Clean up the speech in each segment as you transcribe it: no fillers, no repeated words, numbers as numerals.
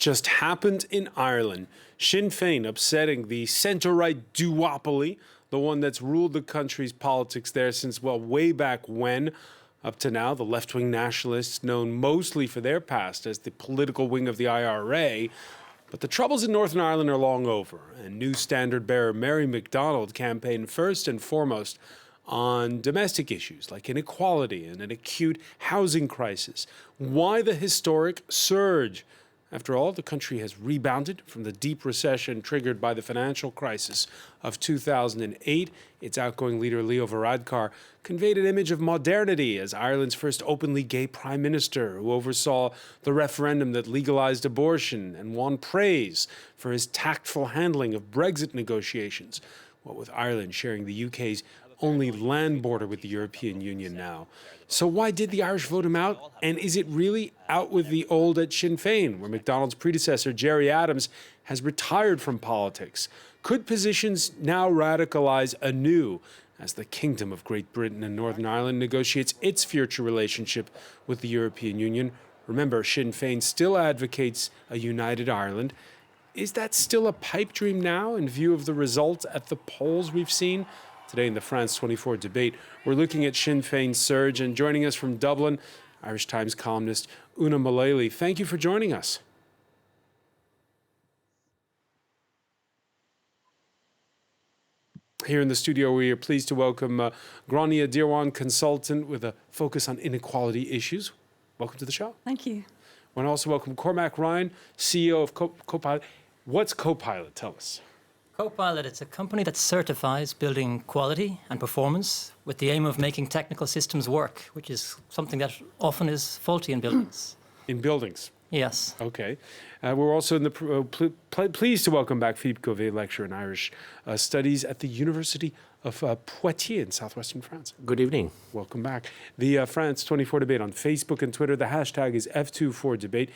just happened in Ireland. Sinn Féin upsetting the centre-right duopoly, the one that's ruled the country's politics there since, well, way back when. Up to now, the left-wing nationalists, known mostly for their past as the political wing of the IRA. But the troubles in Northern Ireland are long over, and new standard-bearer Mary McDonald campaigned first and foremost on domestic issues like inequality and an acute housing crisis. Why the historic surge? After all, the country has rebounded from the deep recession triggered by the financial crisis of 2008. Its outgoing leader, Leo Varadkar, conveyed an image of modernity as Ireland's first openly gay prime minister, who oversaw the referendum that legalized abortion and won praise for his tactful handling of Brexit negotiations, what with Ireland sharing the UK's only land border with the European Union now. So why did the Irish vote him out? And is it really out with the old at Sinn Féin, where McDonald's predecessor, Gerry Adams, has retired from politics? Could positions now radicalize anew as the Kingdom of Great Britain and Northern Ireland negotiates its future relationship with the European Union? Remember, Sinn Féin still advocates a united Ireland. Is that still a pipe dream now in view of the results at the polls we've seen? Today in the France 24 debate, we're looking at Sinn Féin's surge, and joining us from Dublin, Irish Times columnist Una Mullally. Thank you for joining us. Here in the studio, we are pleased to welcome Grania Dirwan, consultant with a focus on inequality issues. Welcome to the show. Thank you. I want to also welcome Cormac Ryan, CEO of Copilot. What's Copilot? Tell us. Copilot, it's a company that certifies building quality and performance with the aim of making technical systems work, which is something that often is faulty in buildings. In buildings? Yes. Okay. We're also pleased to welcome back Philippe Cauvet, lecturer in Irish Studies at the University of Poitiers in southwestern France. Good evening. Welcome back. The France 24 debate on Facebook and Twitter. The hashtag is F24debate.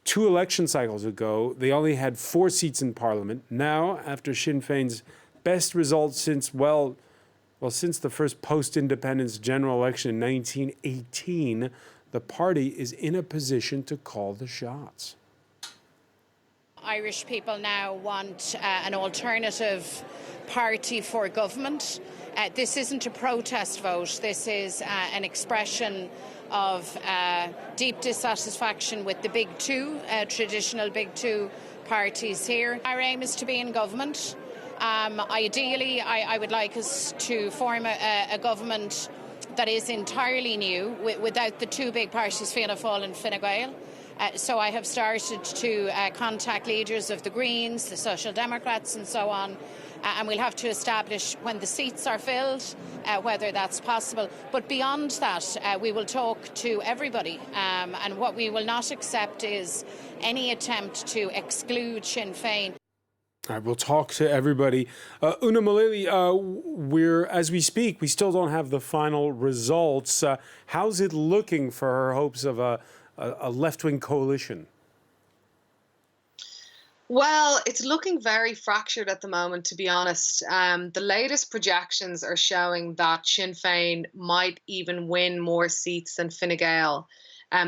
2 election cycles ago, they only had 4 seats in Parliament. Now, after Sinn Féin's best result since, since the first post-independence general election in 1918, the party is in a position to call the shots. Irish people now want an alternative party for government. This isn't a protest vote. This is an expression of deep dissatisfaction with the big two, traditional big two parties here. Our aim is to be in government. Ideally, I would like us to form a government that is entirely new, without the 2 big parties, Fianna Fáil and Fine Gael. So I have started to contact leaders of the Greens, the Social Democrats and so on, and we'll have to establish when the seats are filled, whether that's possible. But beyond that, we will talk to everybody, and what we will not accept is any attempt to exclude Sinn Féin. All right, we'll talk to everybody. Una Mullally, as we speak, we still don't have the final results. How's it looking for her hopes of a left-wing coalition? Well, it's looking very fractured at the moment, to be honest. The latest projections are showing that Sinn Féin might even win more seats than Fine Gael.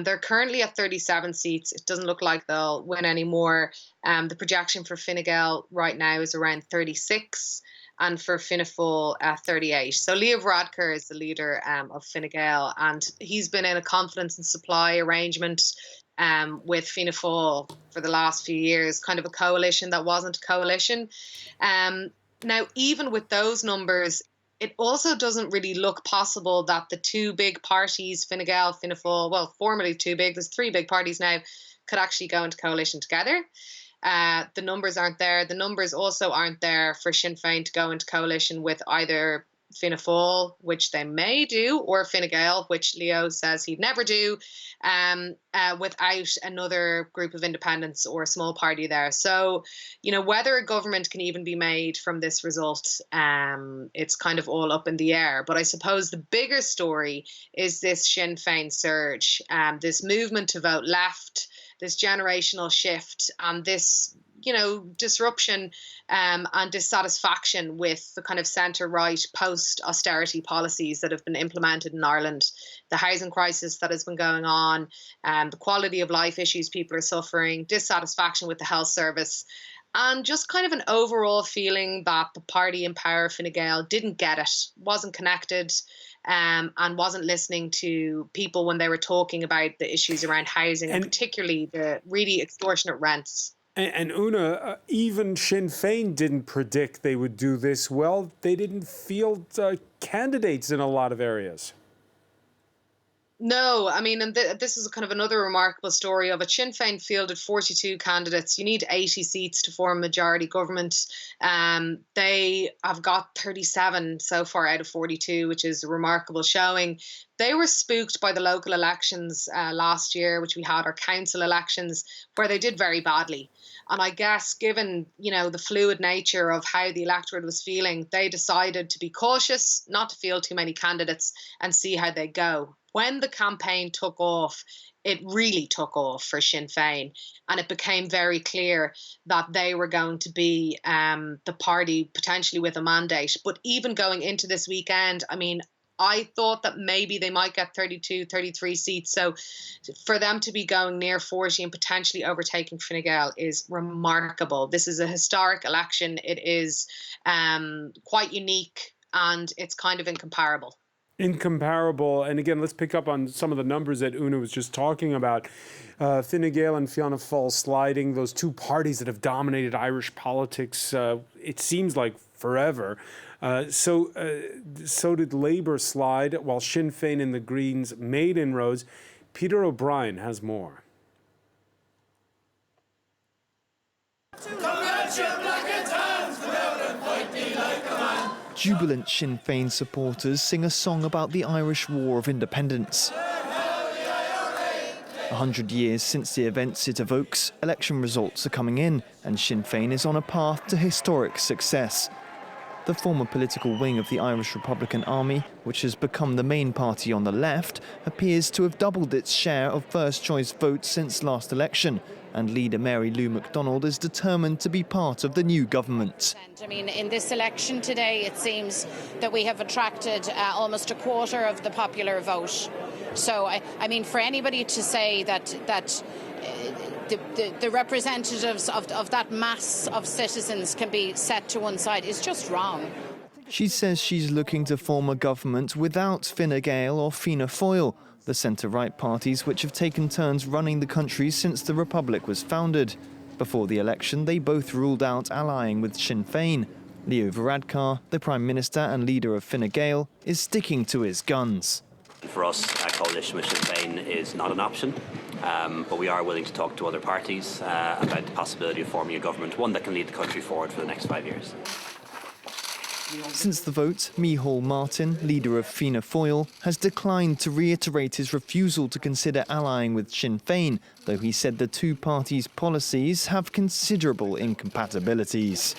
They're currently at 37 seats. It doesn't look like they'll win any more. The projection for Fine Gael right now is around 36, and for Fianna Fáil 38. So Leo Varadkar is the leader of Fine Gael, and he's been in a confidence and supply arrangement with Fianna Fáil for the last few years, kind of a coalition that wasn't a coalition. Now, even with those numbers, it also doesn't really look possible that the 2 big parties, Fine Gael, Fianna Fáil, well, formerly 2 big, there's 3 big parties now, could actually go into coalition together. The numbers aren't there. The numbers also aren't there for Sinn Féin to go into coalition with either Fianna Fáil, which they may do, or Fine Gael, which Leo says he'd never do, without another group of independents or a small party there. So, whether a government can even be made from this result, it's kind of all up in the air. But I suppose the bigger story is this Sinn Féin surge, this movement to vote left, this generational shift, and this disruption and dissatisfaction with the kind of centre-right post-austerity policies that have been implemented in Ireland, the housing crisis that has been going on, the quality of life issues people are suffering, dissatisfaction with the health service, and just kind of an overall feeling that the party in power, Fine Gael, didn't get it, wasn't connected, and wasn't listening to people when they were talking about the issues around housing, and particularly the really extortionate rents. And Una, even Sinn Féin didn't predict they would do this well. They didn't field candidates in a lot of areas. No, I mean, and this is kind of another remarkable story of it. Sinn Féin fielded 42 candidates. You need 80 seats to form a majority government. They have got 37 so far out of 42, which is a remarkable showing. They were spooked by the local elections last year, which we had, our council elections, where they did very badly. And I guess given, the fluid nature of how the electorate was feeling, they decided to be cautious, not to field too many candidates and see how they go. When the campaign took off, it really took off for Sinn Féin, and it became very clear that they were going to be the party potentially with a mandate. But even going into this weekend, I mean, I thought that maybe they might get 32, 33 seats. So for them to be going near 40 and potentially overtaking Fine Gael is remarkable. This is a historic election. It is quite unique, and it's kind of incomparable. Incomparable. And again, let's pick up on some of the numbers that Una was just talking about. Fine Gael and Fianna Fáil sliding, those two parties that have dominated Irish politics, it seems like forever. So did Labour slide, while Sinn Féin and the Greens made inroads. Peter O'Brien has more. Jubilant Sinn Féin supporters sing a song about the Irish War of Independence. 100 years since the events it evokes, election results are coming in, and Sinn Féin is on a path to historic success. The former political wing of the Irish Republican Army, which has become the main party on the left, appears to have doubled its share of first-choice votes since last election, and leader Mary McDonald is determined to be part of the new government. I mean, in this election today, it seems that we have attracted almost a quarter of the popular vote. So, I mean, for anybody to say that the representatives of that mass of citizens can be set to one side is just wrong. She says she's looking to form a government without Fine Gael or Fianna Fáil, the centre-right parties which have taken turns running the country since the Republic was founded. Before the election, they both ruled out allying with Sinn Féin. Leo Varadkar, the Prime Minister and leader of Fine Gael, is sticking to his guns. For us, a coalition with Sinn Féin is not an option, but we are willing to talk to other parties about the possibility of forming a government, one that can lead the country forward for the next 5 years. Since the vote, Micheál Martin, leader of Fianna Fáil, has declined to reiterate his refusal to consider allying with Sinn Féin, though he said the two parties' policies have considerable incompatibilities.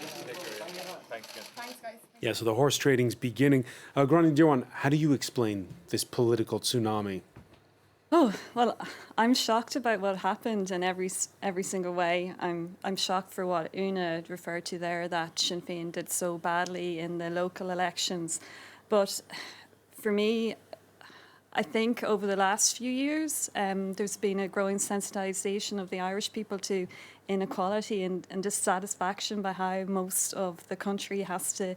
Yeah, so the horse trading's beginning. Gráinne Dearwan, how do you explain this political tsunami? Oh, well, I'm shocked about what happened in every single way. I'm shocked for what Una referred to there, that Sinn Féin did so badly in the local elections. But for me, I think over the last few years, there's been a growing sensitisation of the Irish people to inequality and dissatisfaction by how most of the country has to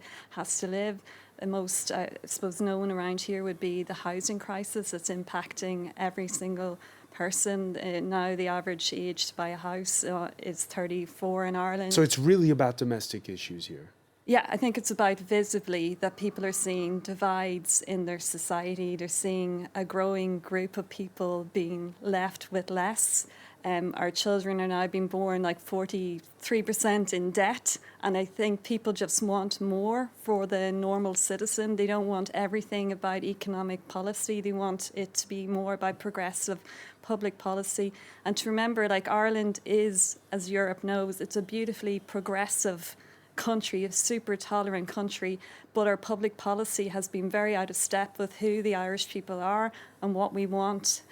live. The most, I suppose, known around here would be the housing crisis that's impacting every single person. Now the average age to buy a house is 34 in Ireland. So it's really about domestic issues here. Yeah, I think it's about visibly that people are seeing divides in their society. They're seeing a growing group of people being left with less. Our children are now being born like 43% in debt, and I think people just want more for the normal citizen. They don't want everything about economic policy. They want it to be more about progressive public policy. And to remember, like, Ireland is, as Europe knows, it's a beautifully progressive country, a super tolerant country, but our public policy has been very out of step with who the Irish people are and what we want.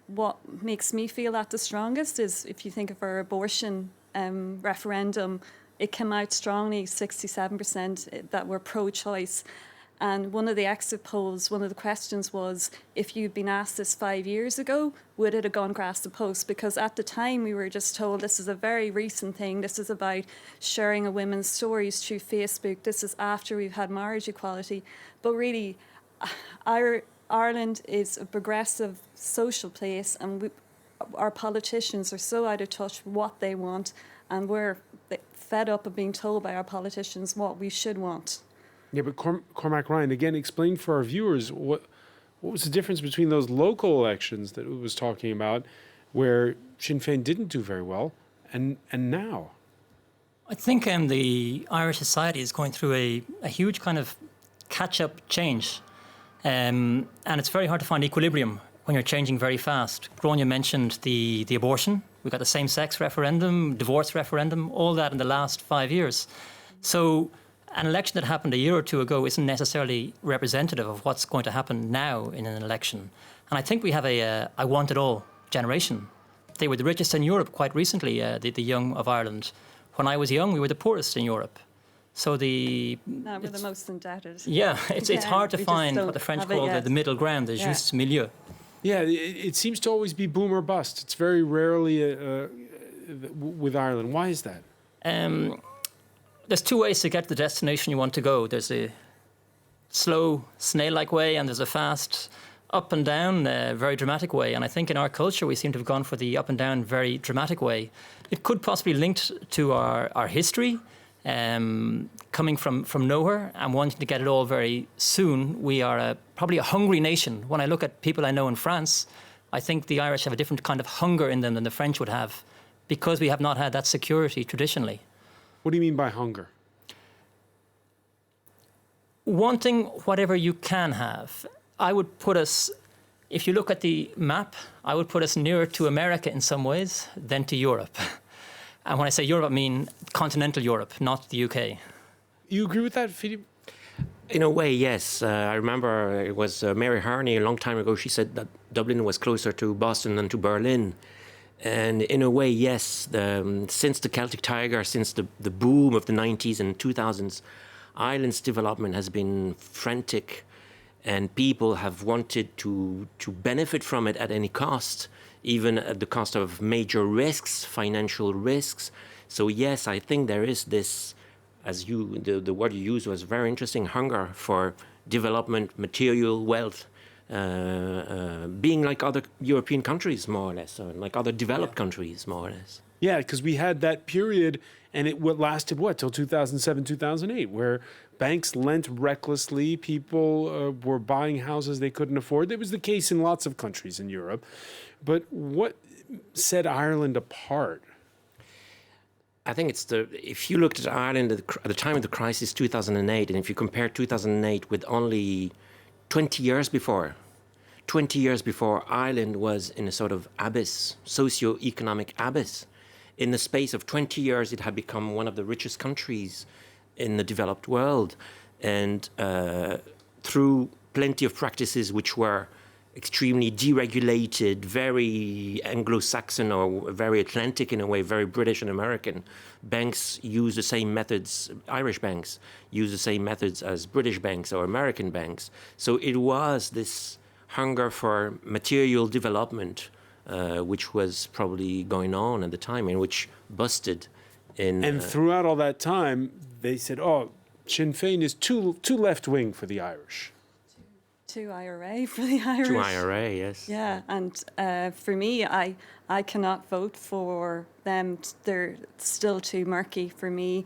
What makes me feel that the strongest is if you think of our abortion referendum, it came out strongly, 67% that were pro-choice. And one of the exit polls, one of the questions was, if you'd been asked this 5 years ago, would it have gone across the post? Because at the time we were just told this is a very recent thing. This is about sharing a women's stories through Facebook. This is after we've had marriage equality. But really, Ireland is a progressive social place, and our politicians are so out of touch with what they want, and we're fed up of being told by our politicians what we should want. Yeah, but Cormac Ryan, again, explain for our viewers what was the difference between those local elections that we was talking about, where Sinn Féin didn't do very well, and now? I think the Irish society is going through a huge kind of catch-up change. And it's very hard to find equilibrium when you're changing very fast. Gráinne mentioned the abortion. We got the same-sex referendum, divorce referendum, all that in the last 5 years. So an election that happened a year or two ago isn't necessarily representative of what's going to happen now in an election. And I think we have a I want it all generation. They were the richest in Europe quite recently, the young of Ireland. When I was young, we were the poorest in Europe. So now we're the most indebted. Yeah, it's hard to find what the French call the middle ground, the juste milieu. Yeah, it seems to always be boom or bust. It's very rarely with Ireland. Why is that? There's two ways to get to the destination you want to go. There's a slow, snail-like way, and there's a fast, up and down, very dramatic way. And I think in our culture, we seem to have gone for the up and down, very dramatic way. It could possibly be linked to our history, coming from nowhere and wanting to get it all very soon. We are probably a hungry nation. When I look at people I know in France, I think the Irish have a different kind of hunger in them than the French would have, because we have not had that security traditionally. What do you mean by hunger? Wanting whatever you can have. I would put us, if you look at the map, I would put us nearer to America in some ways than to Europe. And when I say Europe, I mean continental Europe, not the UK. You agree with that, Philippe? In a way, yes. I remember it was Mary Harney a long time ago. She said that Dublin was closer to Boston than to Berlin. And in a way, yes, since the Celtic Tiger, since the boom of the 90s and 2000s, Ireland's development has been frantic, and people have wanted to benefit from it at any cost, even at the cost of major risks, financial risks. So yes, I think there is this, as the word you used was very interesting, hunger for development, material wealth, being like other European countries, more or less, or like other developed countries, more or less. Yeah, because we had that period, and it lasted, till 2007, 2008, where banks lent recklessly, people were buying houses they couldn't afford. It was the case in lots of countries in Europe. But what set Ireland apart? I think it's if you looked at Ireland at the time of the crisis, 2008, and if you compare 2008 with only 20 years before, Ireland was in a sort of abyss, socio-economic abyss. In the space of 20 years, it had become one of the richest countries in the developed world. And through plenty of practices which were extremely deregulated, very Anglo-Saxon or very Atlantic in a way, very British and American. Banks use the same methods, Irish banks use the same methods as British banks or American banks. So it was this hunger for material development, which was probably going on at the time and which busted in... And throughout all that time, they said, Sinn Féin is too left-wing for the Irish. To IRA for the Irish. To IRA, yes. Yeah, and for me, I cannot vote for them. They're still too murky for me.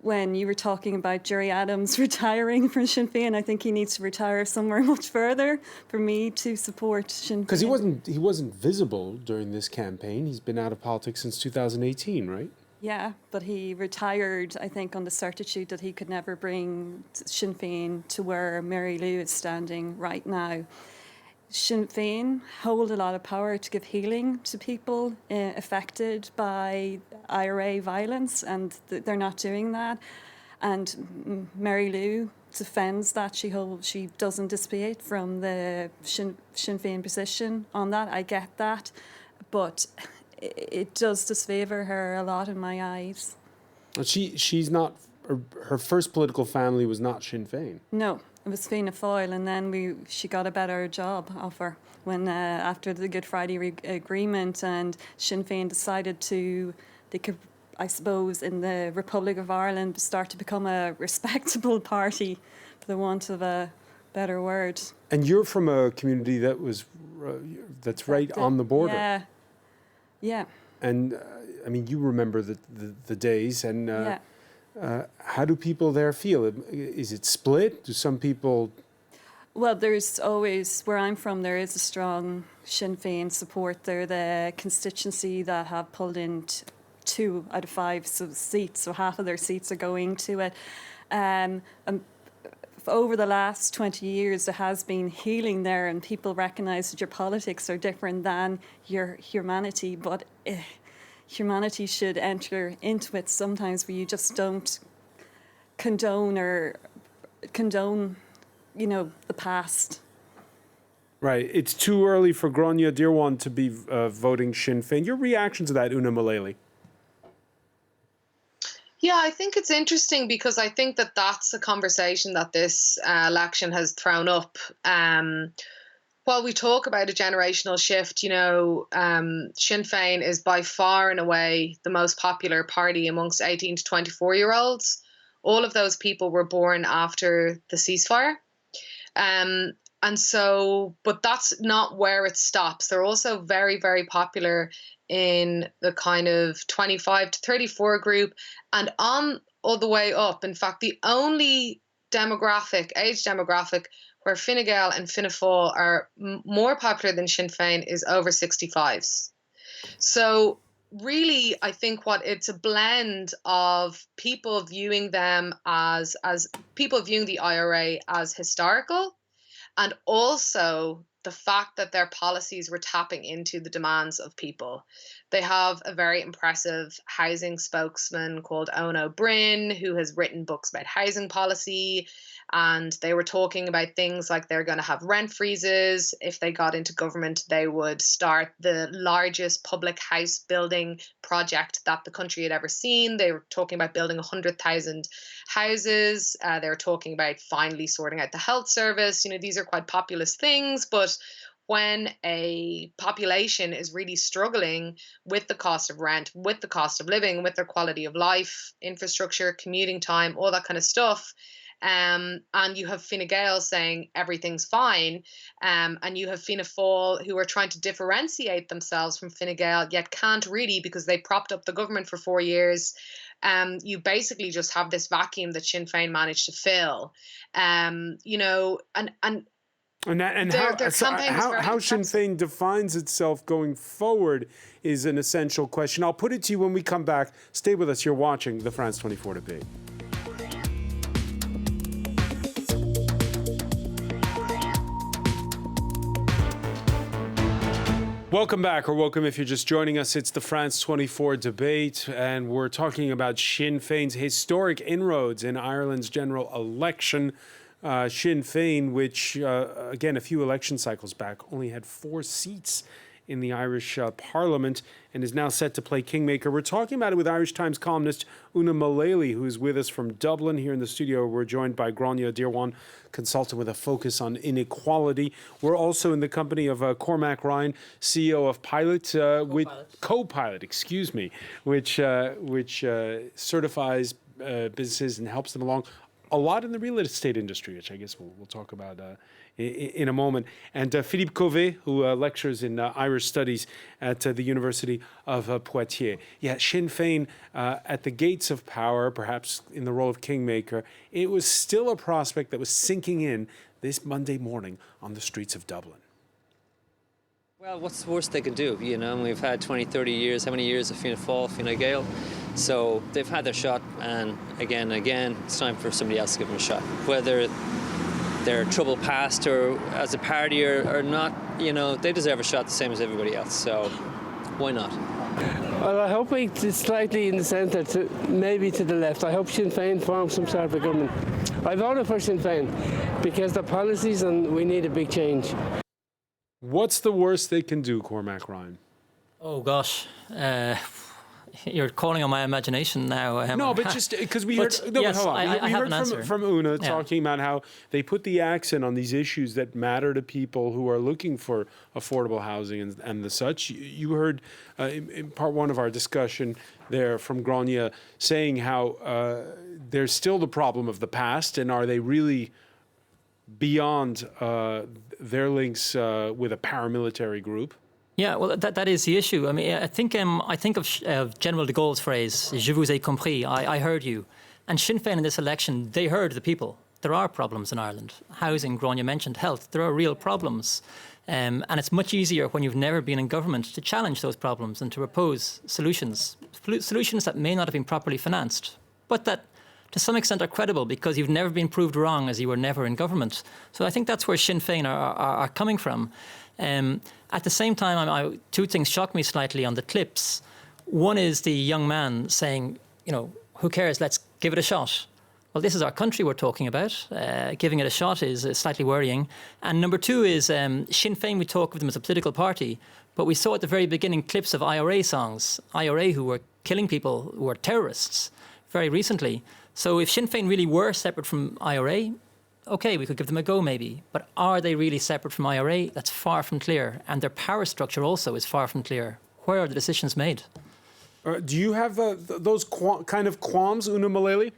When you were talking about Gerry Adams retiring from Sinn Féin, I think he needs to retire somewhere much further for me to support Sinn Féin. Because he wasn't visible during this campaign. He's been out of politics since 2018, right? Yeah, but he retired, I think, on the certitude that he could never bring Sinn Féin to where Mary Lou is standing right now. Sinn Féin hold a lot of power to give healing to people affected by IRA violence, and they're not doing that. And Mary Lou defends that. She doesn't dissipate from the Sinn Féin position on that. I get that. But it does disfavour her a lot in my eyes. She's not. Her first political family was not Sinn Féin. No, it was Fianna Fáil, and then she got a better job offer when after the Good Friday Agreement, and Sinn Féin decided they could, I suppose, in the Republic of Ireland, start to become a respectable party, for the want of a better word. And you're from a community that's right on the border. Yeah, yeah. And I mean, you remember the days, and Yeah. How do people there feel? Is it split? Do some people? Well, there's always, where I'm from, there is a strong Sinn Féin support. They're the constituency that have pulled in 2 out of 5 seats, so half of their seats are going to it. Over the last 20 years, there has been healing there, and people recognise that your politics are different than your humanity, but humanity should enter into it sometimes where you just don't condone, the past. Right. It's too early for Gráinne Dírewan to be voting Sinn Féin. Your reaction to that, Una Mullally? Yeah, I think it's interesting because I think that that's a conversation that this election has thrown up. While we talk about a generational shift, Sinn Féin is by far and away the most popular party amongst 18 to 24-year-olds. All of those people were born after the ceasefire. But that's not where it stops. They're also very, very popular in the kind of 25 to 34 group and on all the way up. In fact, the only age demographic where Fine Gael and Fianna Fáil are more popular than Sinn Féin is over 65s. So really, I think it's a blend of people viewing them as people viewing the IRA as historical, and also the fact that their policies were tapping into the demands of people. They have a very impressive housing spokesman called Owen O'Brien, who has written books about housing policy. And they were talking about things like they're going to have rent freezes. If they got into government, they would start the largest public house building project that the country had ever seen. They were talking about building 100,000 houses. They were talking about finally sorting out the health service. These are quite populist things, but when a population is really struggling with the cost of rent, with the cost of living, with their quality of life, infrastructure, commuting time, all that kind of stuff, and you have Fine Gael saying everything's fine, and you have Fianna Fáil who are trying to differentiate themselves from Fine Gael, yet can't really because they propped up the government for 4 years. You basically just have this vacuum that Sinn Féin managed to fill, And how Sinn Féin defines itself going forward is an essential question. I'll put it to you when we come back. Stay with us. You're watching the France 24 debate. Welcome back, or welcome if you're just joining us. It's the France 24 debate, and we're talking about Sinn Féin's historic inroads in Ireland's general election. Sinn Féin, which, again, a few election cycles back, only had 4 seats in the Irish Parliament and is now set to play kingmaker. We're talking about it with Irish Times columnist Una Mullally, who is with us from Dublin. Here in the studio, we're joined by Gráinne Dírewan, consultant with a focus on inequality. We're also in the company of Cormac Ryan, CEO of Co-Pilot, which certifies businesses and helps them along a lot in the real estate industry, which I guess we'll talk about in a moment. And Philippe Cauvet, who lectures in Irish Studies at the University of Poitiers. Yeah, Sinn Féin at the gates of power, perhaps in the role of kingmaker. It was still a prospect that was sinking in this Monday morning on the streets of Dublin. Well, what's the worst they can do? We've had 20, 30 years, how many years of Fianna Fáil, Fine Gael? So they've had their shot, and again, it's time for somebody else to give them a shot. Whether they're troubled past or as a party or not, they deserve a shot the same as everybody else. So why not? Well, I hope it's slightly in the centre, maybe to the left. I hope Sinn Féin forms some sort of a government. I voted for Sinn Féin because the policies, and we need a big change. What's the worst they can do, Cormac Ryan? Oh gosh, you're calling on my imagination now. No, but just because we heard. No, yes, but hold on. I we have heard an answer. from Una Yeah. talking about how they put the accent on these issues that matter to people who are looking for affordable housing and the such. You heard in part one of our discussion there from Grania saying how there's still the problem of the past, and are they really beyond their links with a paramilitary group? Yeah, well, that is the issue. I mean, I think of General de Gaulle's phrase, "Je vous ai compris," I heard you. And Sinn Féin in this election, they heard the people. There are problems in Ireland. Housing, Grania mentioned, health, there are real problems. And it's much easier when you've never been in government to challenge those problems and to propose solutions that may not have been properly financed, but that to some extent are credible because you've never been proved wrong as you were never in government. So I think that's where Sinn Féin are coming from. At the same time, two things shocked me slightly on the clips. One is the young man saying, who cares, let's give it a shot. Well, this is our country we're talking about. Giving it a shot is slightly worrying. And number two is Sinn Féin, we talk of them as a political party, but we saw at the very beginning clips of IRA songs, IRA who were killing people, who were terrorists, very recently. So if Sinn Féin really were separate from IRA, OK, we could give them a go maybe. But are they really separate from IRA? That's far from clear. And their power structure also is far from clear. Where are the decisions made? Do you have those kind of qualms, Una Mullally?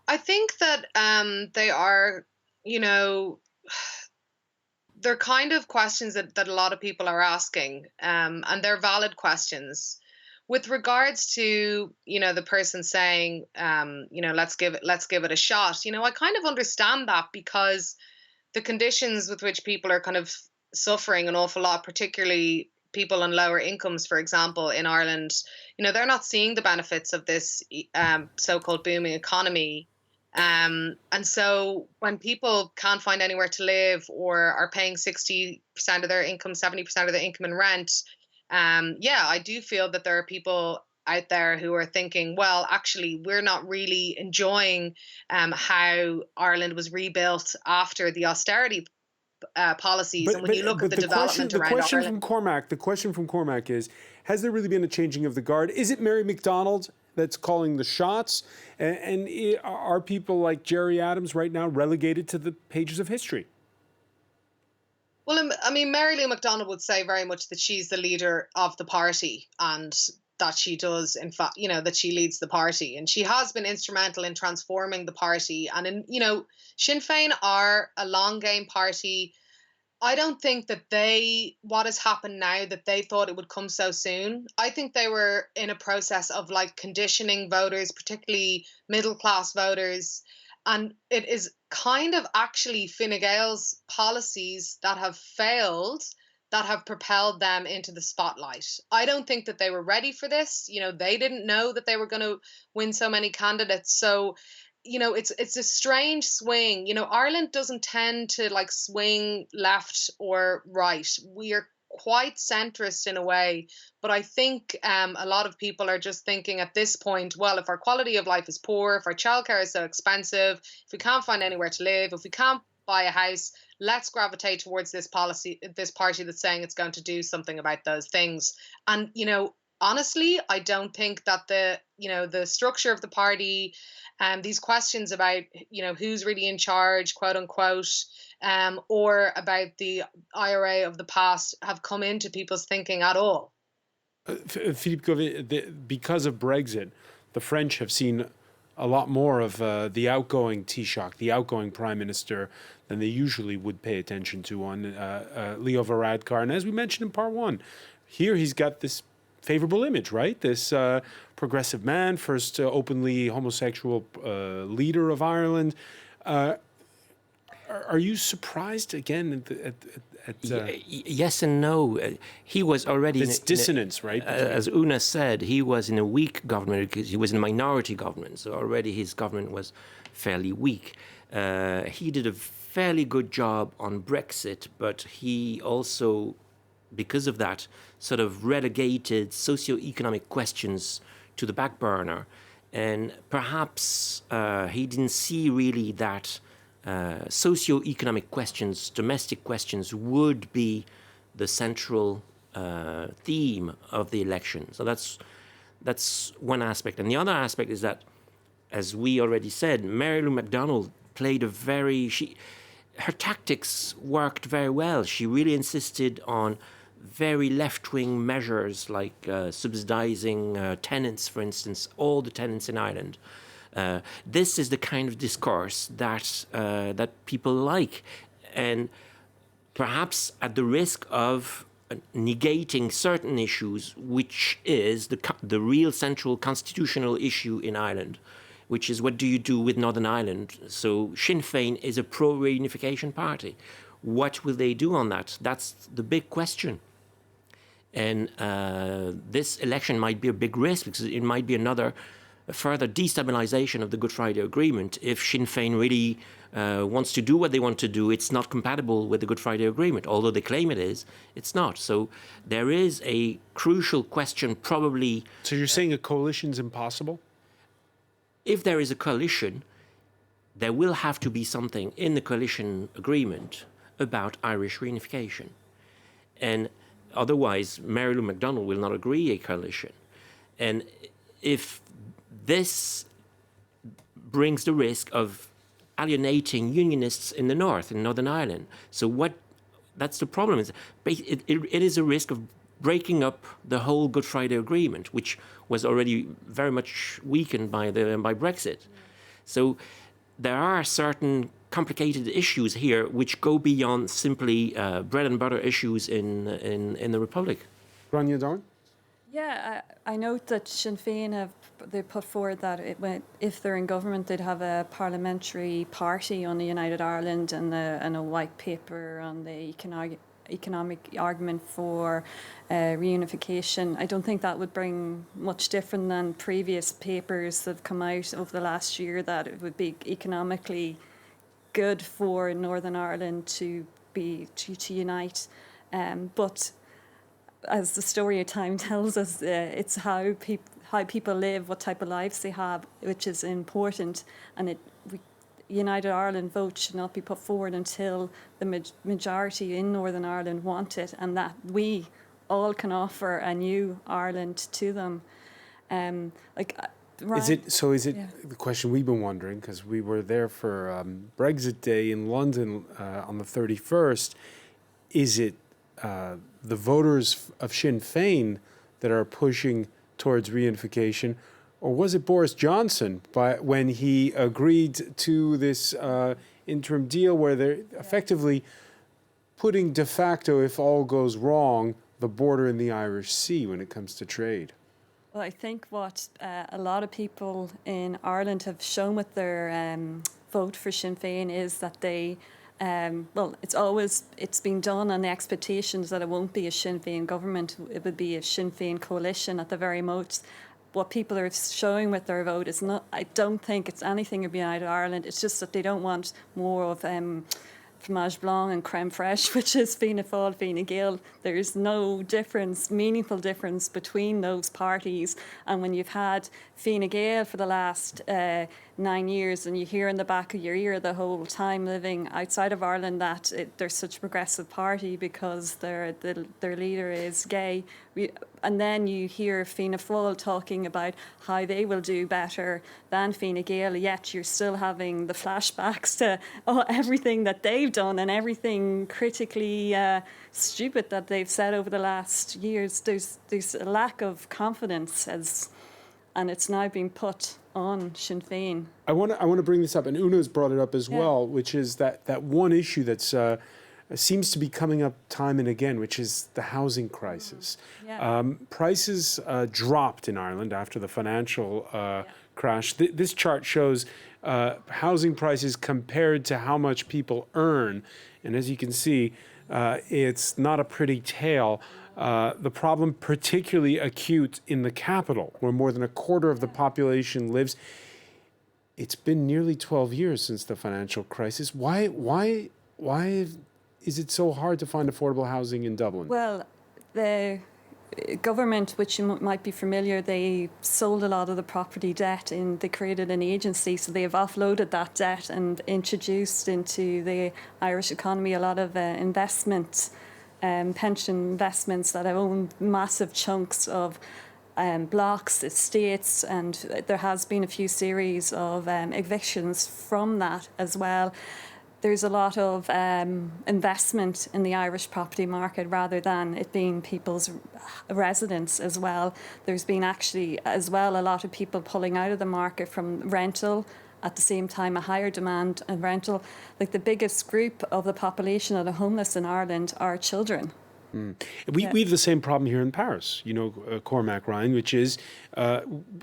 I think that they are, they're kind of questions that a lot of people are asking, and they're valid questions. With regards to, the person saying, let's give it a shot, I kind of understand that because the conditions with which people are kind of suffering an awful lot, particularly people on lower incomes, for example, in Ireland, they're not seeing the benefits of this so-called booming economy. And so when people can't find anywhere to live or are paying 60% of their income, 70% of their income in rent, I do feel that there are people out there who are thinking, well, actually, we're not really enjoying how Ireland was rebuilt after the austerity policies. And when you look at the development around Ireland... The question from Cormac is, has there really been a changing of the guard? Is it Mary McDonald that's calling the shots? And are people like Jerry Adams right now relegated to the pages of history? Well, I mean, Mary Lou McDonald would say very much that she's the leader of the party and that she does, in fact, that she leads the party. And she has been instrumental in transforming the party. And, Sinn Féin are a long game party. I don't think that what has happened now, that they thought it would come so soon. I think they were in a process of conditioning voters, particularly middle class voters. And it is kind of actually Fine Gael's policies that have failed that have propelled them into the spotlight. I don't think that they were ready for this. They didn't know that they were going to win so many candidates. So, it's a strange swing. Ireland doesn't tend to swing left or right. We are quite centrist in a way, but I think a lot of people are just thinking at this point, well, if our quality of life is poor, if our childcare is so expensive, if we can't find anywhere to live, if we can't buy a house, let's gravitate towards this party that's saying it's going to do something about those things. And honestly, I don't think that the structure of the party, these questions about who's really in charge, quote unquote, or about the IRA of the past have come into people's thinking at all. Philippe Gauvet, because of Brexit, the French have seen a lot more of the outgoing Taoiseach, the outgoing Prime Minister, than they usually would pay attention to on Leo Varadkar. And as we mentioned in part one, here he's got this favorable image, right? This progressive man, first openly homosexual leader of Ireland. Are you surprised again yes and no. He was already... It's dissonance, right? As Una said, he was in a weak government because he was in a minority government. So already his government was fairly weak. He did a fairly good job on Brexit, but he also, because of that, sort of relegated socio-economic questions to the back burner. And perhaps he didn't see really that socio-economic questions, domestic questions, would be the central theme of the election. So that's one aspect. And the other aspect is that, as we already said, Mary McDonald played her tactics worked very well. She really insisted on very left-wing measures like subsidizing tenants, for instance, all the tenants in Ireland. This is the kind of discourse that people like, and perhaps at the risk of negating certain issues, which is the real central constitutional issue in Ireland, which is what do you do with Northern Ireland? So Sinn Féin is a pro-reunification party. What will they do on that? That's the big question. And this election might be a big risk because it might be a further destabilization of the Good Friday Agreement. If Sinn Féin really wants to do what they want to do, it's not compatible with the Good Friday Agreement. Although they claim it is, it's not. So there is a crucial question probably. So you're saying a coalition's impossible? If there is a coalition, there will have to be something in the coalition agreement about Irish reunification. And otherwise, Mary McDonald will not agree a coalition. And if this brings the risk of alienating unionists in the north, in Northern Ireland. So that's the problem. It is a risk of breaking up the whole Good Friday Agreement, which was already very much weakened by Brexit. So there are certain complicated issues here which go beyond simply bread and butter issues in the Republic. Grania Dorn? Yeah, I note that Sinn Féin they put forward that if they're in government, they'd have a parliamentary party on the United Ireland and a white paper on the economic argument for reunification. I don't think that would bring much different than previous papers that have come out over the last year, that it would be economically good for Northern Ireland to unite. But as the story of time tells us, it's how people live, what type of lives they have, which is important. And United Ireland vote should not be put forward until the majority in Northern Ireland want it, and that we all can offer a new Ireland to them. Is it the question we've been wondering, because we were there for Brexit Day in London on the 31st, is it the voters of Sinn Féin that are pushing towards reunification, or was it Boris Johnson when he agreed to this interim deal where they're effectively putting de facto, if all goes wrong, the border in the Irish Sea when it comes to trade? Well, I think what a lot of people in Ireland have shown with their vote for Sinn Féin is that they, it's been done on the expectations that it won't be a Sinn Féin government, it would be a Sinn Féin coalition at the very most. What people are showing with their vote is not, I don't think it's anything of United Ireland, it's just that they don't want more of fromage blanc and creme fraiche, which is Fianna Fáil, Fine Gael. There's no meaningful difference between those parties. And when you've had Fine Gael for the last 9 years, and you hear in the back of your ear the whole time living outside of Ireland that they're such a progressive party because their leader is gay, and then you hear Fianna Fáil talking about how they will do better than Fine Gael, yet you're still having the flashbacks to everything that they've done and everything critically stupid that they've said over the last years. There's a lack of confidence, and it's now being put on Sinn Féin. I want to bring this up, and Una's brought it up as well, which is that one issue that's seems to be coming up time and again, which is the housing crisis. Prices dropped in Ireland after the financial crash. This chart shows housing prices compared to how much people earn, and as you can see, it's not a pretty tale. The problem particularly acute in the capital, where more than a quarter of the population lives. It's been nearly 12 years since the financial crisis. Why is it so hard to find affordable housing in Dublin? Well, the government, which you might be familiar, they sold a lot of the property debt and they created an agency, so they have offloaded that debt and introduced into the Irish economy a lot of investment pension investments that own massive chunks of blocks, estates, and there has been a few series of evictions from that as well. There's a lot of investment in the Irish property market rather than it being people's residence as well. There's been actually as well a lot of people pulling out of the market from rental, at the same time a higher demand of rental. Like the biggest group of the population of the homeless in Ireland are children. We have the same problem here in Paris, Cormac Ryan, which is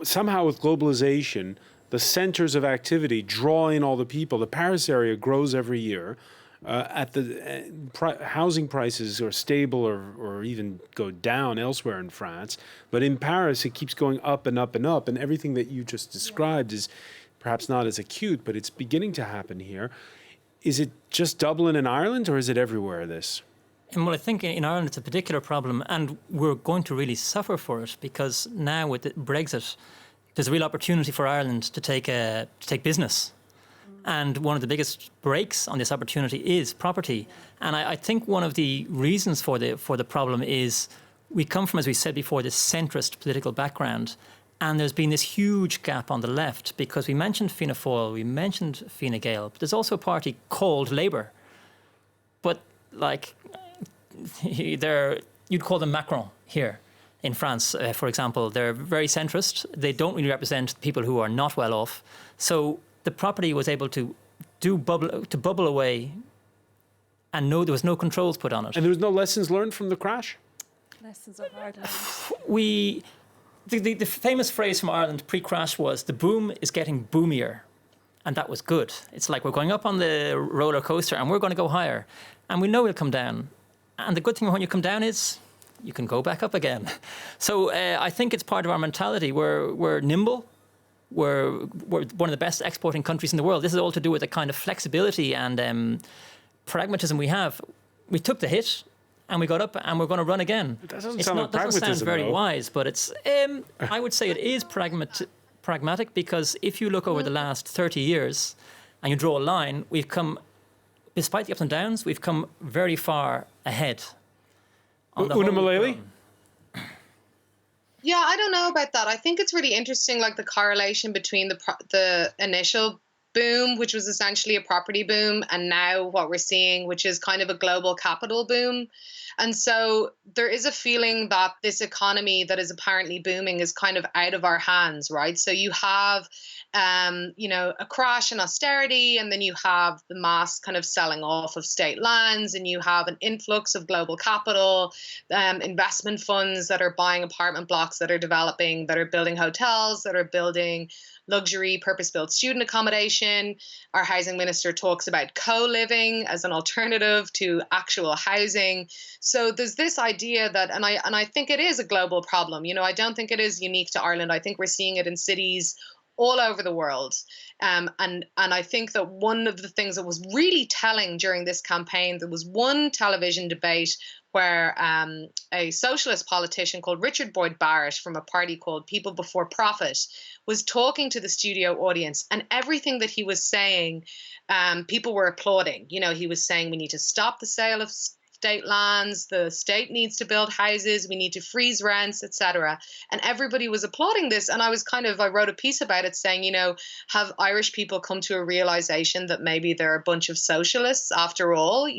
somehow with globalization, the centers of activity draw in all the people. The Paris area grows every year. Housing prices are stable or even go down elsewhere in France. But in Paris, it keeps going up and up and up. And everything that you just described is perhaps not as acute, but it's beginning to happen here. Is it just Dublin and Ireland, or is it everywhere, this? And well, I think in Ireland it's a particular problem, and we're going to really suffer for it because now with Brexit, there's a real opportunity for Ireland to take business. And one of the biggest breaks on this opportunity is property. And I think one of the reasons for the problem is we come from, as we said before, this centrist political background. And there's been this huge gap on the left because we mentioned Fianna Fáil, we mentioned Fine Gael, but there's also a party called Labour. But you'd call them Macron here. In France, for example, they're very centrist. They don't really represent people who are not well off. So the property was able to bubble away, and there was no controls put on it. And there was no lessons learned from the crash? Lessons of Ireland. The famous phrase from Ireland pre-crash was, the boom is getting boomier. And that was good. It's like we're going up on the roller coaster and we're going to go higher. And we know we'll come down. And the good thing when you come down is you can go back up again. So I think it's part of our mentality. We're nimble. We're one of the best exporting countries in the world. This is all to do with the kind of flexibility and pragmatism we have. We took the hit and we got up and we're going to run again. That doesn't sound like pragmatism, doesn't sound very though. wise, but it's. I would say it is pragmatic because if you look over the last 30 years and you draw a line, we've come, despite the ups and downs, we've come very far ahead. Una Mullally? Yeah, I don't know about that. I think it's really interesting, like the correlation between the initial boom, which was essentially a property boom, and now what we're seeing, which is kind of a global capital boom. And so there is a feeling that this economy that is apparently booming is kind of out of our hands, right? So you have, a crash in austerity, and then you have the mass kind of selling off of state lands, and you have an influx of global capital, investment funds that are buying apartment blocks that are developing, that are building hotels, that are building luxury purpose-built student accommodation. Our housing minister talks about co-living as an alternative to actual housing. So there's this idea that, and I think it is a global problem. I don't think it is unique to Ireland. I think we're seeing it in cities all over the world. And I think that one of the things that was really telling during this campaign, there was one television debate where a socialist politician called Richard Boyd Barrett from a party called People Before Profit was talking to the studio audience, and everything that he was saying, people were applauding. He was saying we need to stop the sale of state lands, the state needs to build houses, we need to freeze rents, etc. And everybody was applauding this. And I wrote a piece about it saying, have Irish people come to a realization that maybe they're a bunch of socialists after all?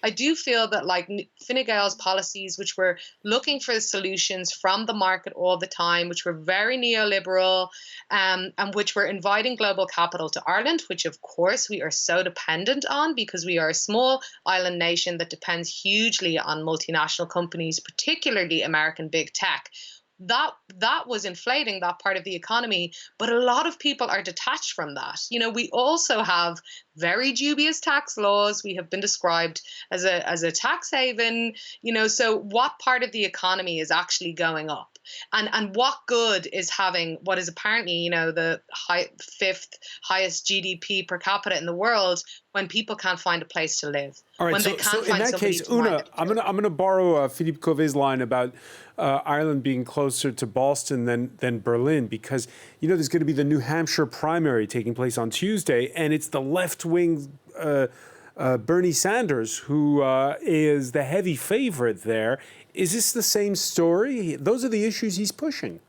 I do feel that like Fine Gael's policies, which were looking for solutions from the market all the time, which were very neoliberal, and which were inviting global capital to Ireland, which of course we are so dependent on because we are a small island nation that depends hugely on multinational companies, particularly American big tech. That was inflating that part of the economy, but a lot of people are detached from that. We also have very dubious tax laws. We have been described as a tax haven. So what part of the economy is actually going up? And what good is having what is apparently, the fifth highest GDP per capita in the world when people can't find a place to live? All right, when so in that case, Una, I'm gonna borrow Philippe Covey's line about Ireland being closer to Boston than Berlin, because there's going to be the New Hampshire primary taking place on Tuesday, and it's the left-wing Bernie Sanders, who is the heavy favorite there. Is this the same story? Those are the issues he's pushing.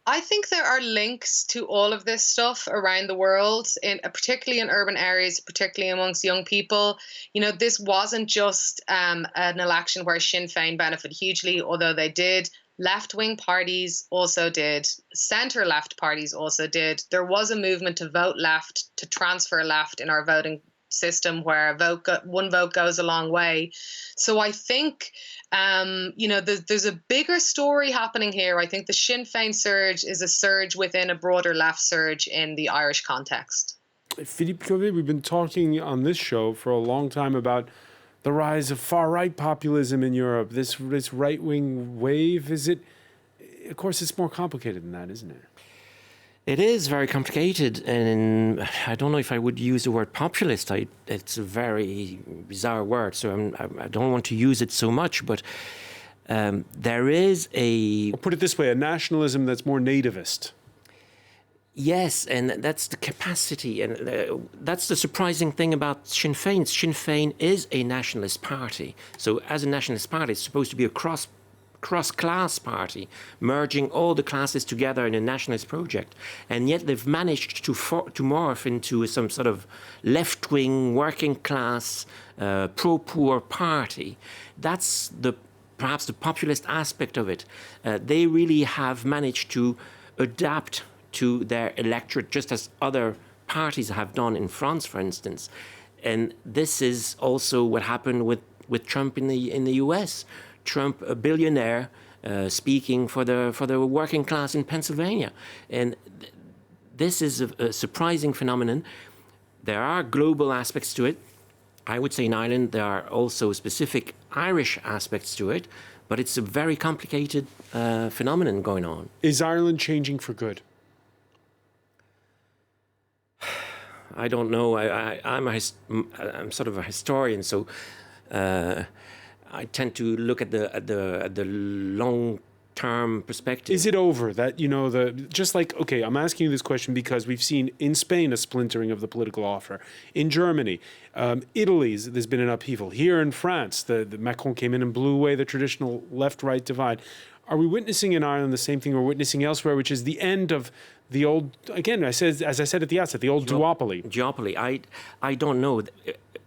I think there are links to all of this stuff around the world, particularly in urban areas, particularly amongst young people. You know, this wasn't just an election where Sinn Féin benefited hugely, although they did. Left-wing parties also did. Centre-left parties also did. There was a movement to vote left, to transfer left in our voting system, where one vote goes a long way. So I think, there's a bigger story happening here. I think the Sinn Féin surge is a surge within a broader left surge in the Irish context. Philippe Cauvet, we've been talking on this show for a long time about the rise of far-right populism in Europe, this right-wing wave. Of course, it's more complicated than that, isn't it? It is very complicated, and I don't know if I would use the word populist. It's a very bizarre word, so I don't want to use it so much, but there is Or put it this way, a nationalism that's more nativist. Yes, and that's the capacity, and that's the surprising thing about Sinn Féin. Sinn Féin is a nationalist party. So as a nationalist party, it's supposed to be a cross-class party, merging all the classes together in a nationalist project. And yet they've managed to morph into some sort of left-wing, working-class, pro-poor party. That's perhaps the populist aspect of it. They really have managed to adapt to their electorate, just as other parties have done in France, for instance. And this is also what happened with Trump in the US. Trump, a billionaire, speaking for the working class in Pennsylvania. And this is a surprising phenomenon. There are global aspects to it. I would say in Ireland there are also specific Irish aspects to it, but it's a very complicated phenomenon going on. Is Ireland changing for good? I don't know. I'm sort of a historian, so I tend to look at the long-term perspective. Is it over that, I'm asking you this question because we've seen in Spain a splintering of the political offer. In Germany, Italy, there's been an upheaval. Here in France, the Macron came in and blew away the traditional left-right divide. Are we witnessing in Ireland the same thing we're witnessing elsewhere, which is the end of the old, again, as I said at the outset, the old duopoly? Duopoly. I don't know.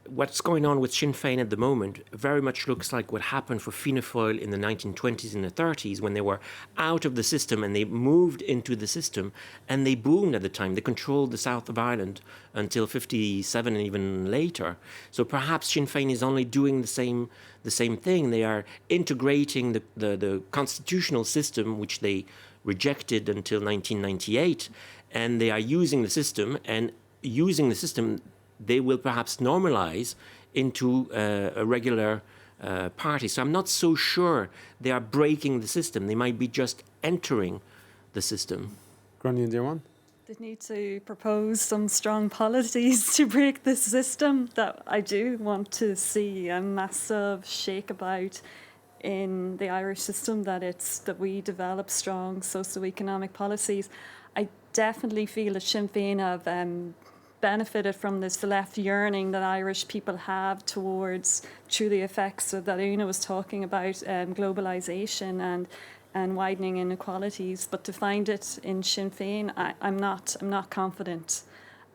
What's going on with Sinn Féin at the moment very much looks like what happened for Fianna Fáil in the 1920s and the 30s, when they were out of the system and they moved into the system, and they boomed at the time. They controlled the south of Ireland until 57 and even later. So perhaps Sinn Féin is only doing the same thing. They are integrating the constitutional system, which they rejected until 1998, and they are using the system, and using the system they will perhaps normalize into a regular party. So I'm not so sure they are breaking the system. They might be just entering the system. Gráinne Dearwan? They need to propose some strong policies to break the system. That I do want to see a massive shake about in the Irish system, that we develop strong socio-economic policies. I definitely feel that Sinn Féin have benefited from this left yearning that Irish people have towards, through the effects that Una was talking about, globalisation and widening inequalities. But to find it in Sinn Féin, I'm not confident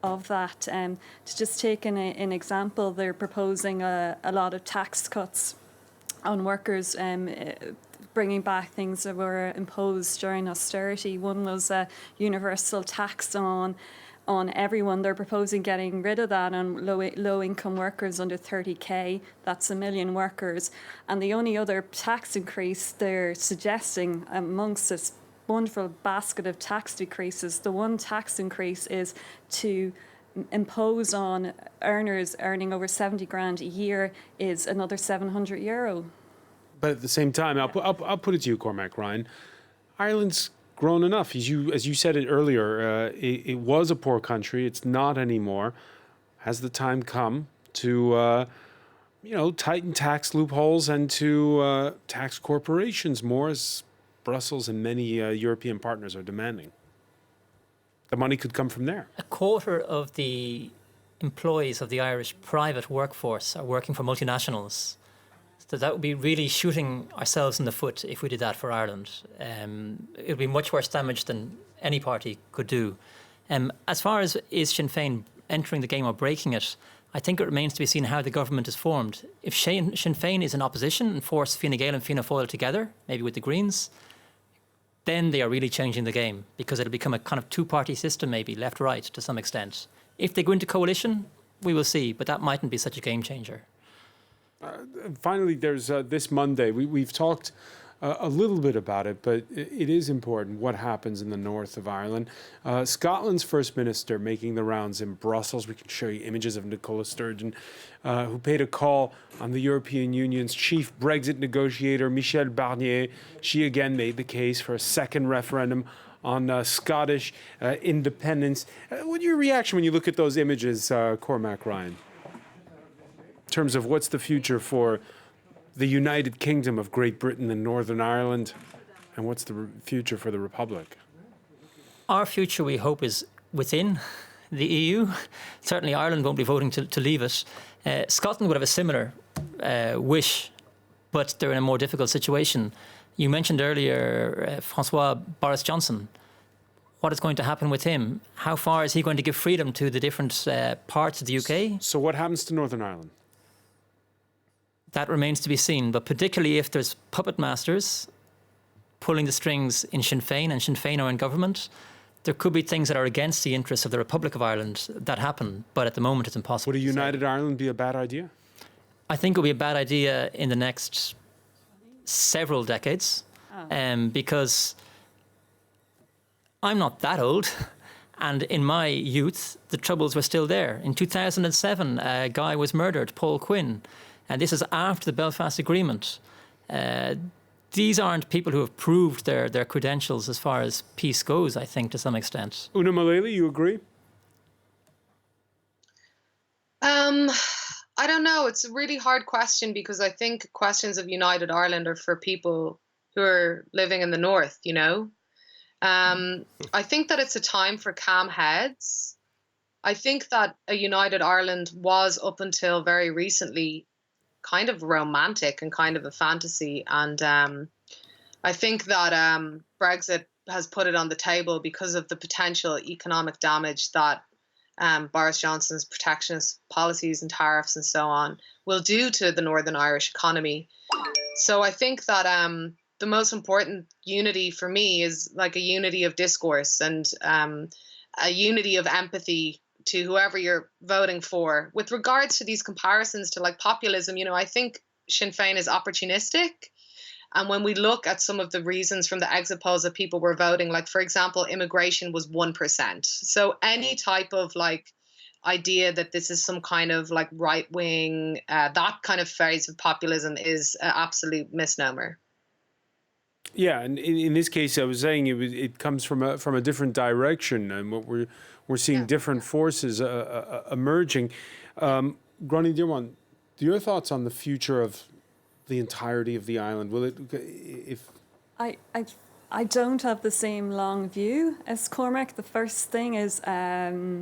of that. To just take an example, they're proposing a lot of tax cuts on workers, bringing back things that were imposed during austerity. One was a universal tax on everyone. They're proposing getting rid of that on low-income workers under 30k. That's 1 million workers. And the only other tax increase they're suggesting amongst this wonderful basket of tax decreases, the one tax increase is to impose on earners earning over 70 grand a year is another €700. But at the same time, I'll put it to you, Cormac Ryan, Ireland's grown enough. As you said it earlier, it was a poor country. It's not anymore. Has the time come to, tighten tax loopholes and to tax corporations more, as Brussels and many European partners are demanding? The money could come from there. A quarter of the employees of the Irish private workforce are working for multinationals. So that would be really shooting ourselves in the foot if we did that for Ireland. It would be much worse damage than any party could do. As far as is Sinn Féin entering the game or breaking it, I think it remains to be seen how the government is formed. If Sinn Féin is in opposition and force Fine Gael and Fianna Fáil together, maybe with the Greens, then they are really changing the game, because it'll become a kind of two-party system, maybe left-right to some extent. If they go into coalition, we will see, but that mightn't be such a game changer. Finally, there's this Monday. We've talked a little bit about it, but it is important what happens in the north of Ireland. Scotland's First Minister making the rounds in Brussels. We can show you images of Nicola Sturgeon, who paid a call on the European Union's chief Brexit negotiator, Michel Barnier. She again made the case for a second referendum on Scottish independence. What's your reaction when you look at those images, Cormac Ryan? In terms of what's the future for the United Kingdom of Great Britain and Northern Ireland, and what's the future for the Republic? Our future, we hope, is within the EU. Certainly Ireland won't be voting to leave it. Scotland would have a similar wish, but they're in a more difficult situation. You mentioned earlier Boris Johnson. What is going to happen with him? How far is he going to give freedom to the different parts of the UK? So what happens to Northern Ireland? That remains to be seen, but particularly if there's puppet masters pulling the strings in Sinn Féin, and Sinn Féin are in government, there could be things that are against the interests of the Republic of Ireland that happen, but at the moment it's impossible. Would a united Ireland be a bad idea? I think it would be a bad idea in the next several decades, because I'm not that old, and in my youth, the Troubles were still there. In 2007, a guy was murdered, Paul Quinn, and this is after the Belfast Agreement. These aren't people who have proved their credentials as far as peace goes, I think, to some extent. Una Mullally, you agree? I don't know. It's a really hard question, because I think questions of United Ireland are for people who are living in the north, you know? I think that it's a time for calm heads. I think that a United Ireland was, up until very recently, kind of romantic and kind of a fantasy. And I think that Brexit has put it on the table because of the potential economic damage that Boris Johnson's protectionist policies and tariffs and so on will do to the Northern Irish economy. So I think that the most important unity for me is like a unity of discourse and a unity of empathy to whoever you're voting for. With regards to these comparisons to like populism, you know, I think Sinn Féin is opportunistic. And when we look at some of the reasons from the exit polls that people were voting, like, for example, immigration was 1%. So any type of like idea that this is some kind of like right wing, that kind of phase of populism is an absolute misnomer. Yeah, and in this case, I was saying it comes from a different direction, and what we're seeing different forces emerging. Gráinne Dearmont, your thoughts on the future of the entirety of the island? Will it, if I don't have the same long view as Cormac. The first thing is a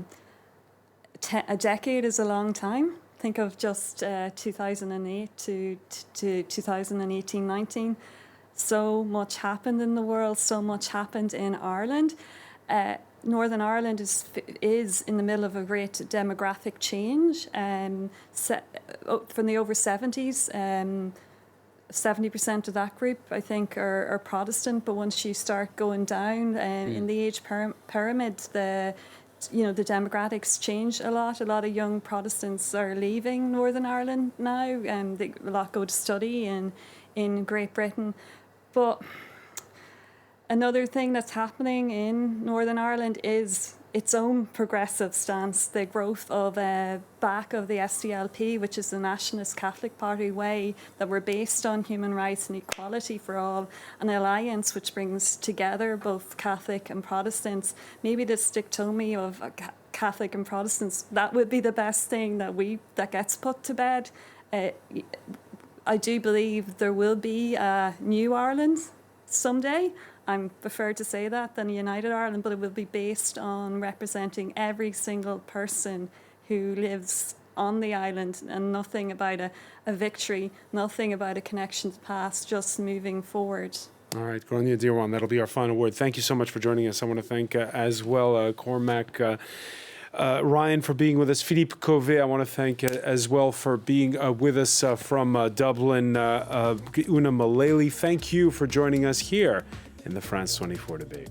decade is a long time. Think of just 2008 to 2018-19. So much happened in the world, so much happened in Ireland. Northern Ireland is in the middle of a great demographic change. From the over 70s, 70% of that group, I think, are Protestant. But once you start going down in the age pyramid, the demographics change a lot. A lot of young Protestants are leaving Northern Ireland now, and a lot go to study in Great Britain. But another thing that's happening in Northern Ireland is its own progressive stance, the growth of back of the SDLP, which is the Nationalist Catholic Party way that were based on human rights and equality for all, an alliance which brings together both Catholic and Protestants. Maybe this dichotomy of Catholic and Protestants, that would be the best thing that gets put to bed. I do believe there will be a new Ireland someday. I prefer to say that than a United Ireland, but it will be based on representing every single person who lives on the island, and nothing about a victory, nothing about a connection to the past, just moving forward. All right, Gráinne Díreán, that'll be our final word. Thank you so much for joining us. I want to thank as well Cormac, Ryan for being with us, Philippe Covey, I want to thank as well for being with us from Dublin, Una Mullally. Thank you for joining us here in the France 24 debate.